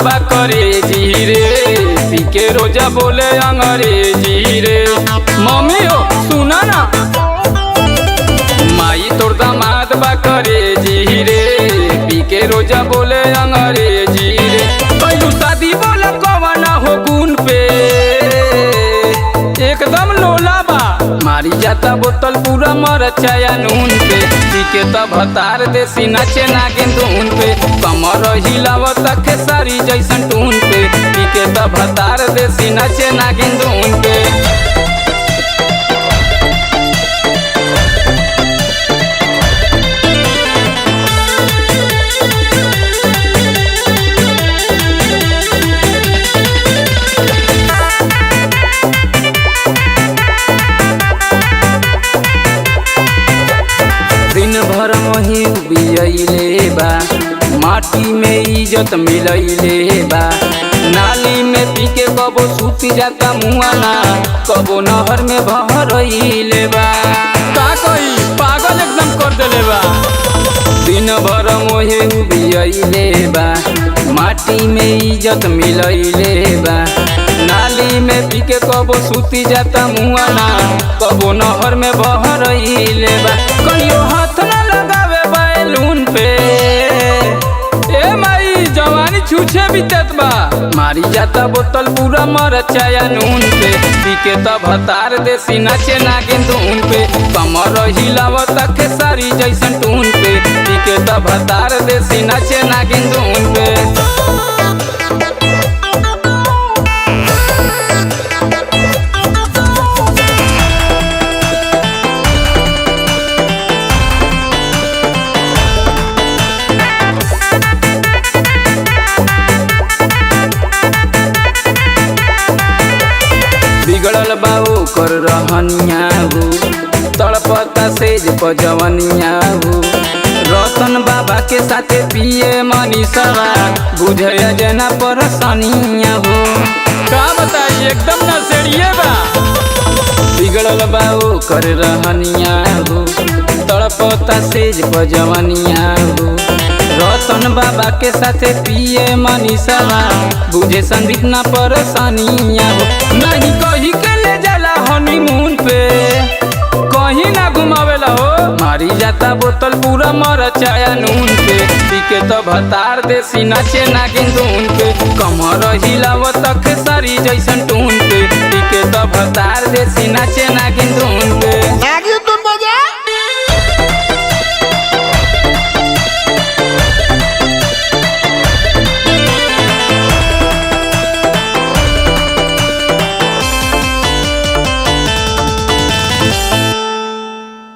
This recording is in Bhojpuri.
बा करेजी रे, पी के रोजा बोले अंग्रेजी रे। मम्मी हो सुना ना, माई तोर दामाद बा करेजी रे, पी के रोजा बोले अंग्रेजी रे। पहलू शादी बोला कवना हो गुन पे, एकदम लोला बा। मारी जाता बोतल पूरा मरचाया नून पे, पी के तब भतार देसी नाचे नागिन धुन पे। कमर हिलावता खेसारी जैसन टून पे, पी के तब भतार देसी नाचे नागिन धुन पे। दिन भर मोही बियले बा, माटी में इज्जत मिलैले बा। नाली में पी के कबो सूती जाता मुआना, कबो नहर में बहरइले बा। का कही पागल एकदम कर देले बा। दिन भर मोहे बियले बा, माटी में इज्जत मिलैले बा। नाली में पी के कबो सूती जाता मुआना, कबो नहर में बहरइले बा। कहियो हाथ न लगावे बैलून पे, ए माई जवानी छूछे बीतत बा। मारी जाता बोतल पूरा मरचाया नून पे, पी के तब भतार देसी नाचे नागिन धुन पे। कमर हिलावता खेसारी जैसन टून पे, पी के तब भतार देसी नाचे नागिन धुन पे। बिगड़ल बाऊ कर रहनिया हो, तड़पता सेज पजवनिया हो। रतन बाबा के साथे पिए मनीषवा, बुझे जना परसनिया हो। का बताई एकदम नशेड़िए बा। बिगड़ल बाऊ कर रहनिया हो, तड़पता सेज पजवनिया हो। रतन बाबा के साथे पिए मनीषवा, बुझे संदीप ना परसनिया हो। नहीं कहीं के ले जाला हनीमून पे, कहीं ना घुमावेला हो। मारी जाता बोतल पूरा मरचाया नून पे, पी के तो भतार देसी नाचे नागिन धुन पे। कमर हिलावता खेसारी जैसन टून पे, पी के तो भतार देसी नाचे नागिन धुन पे।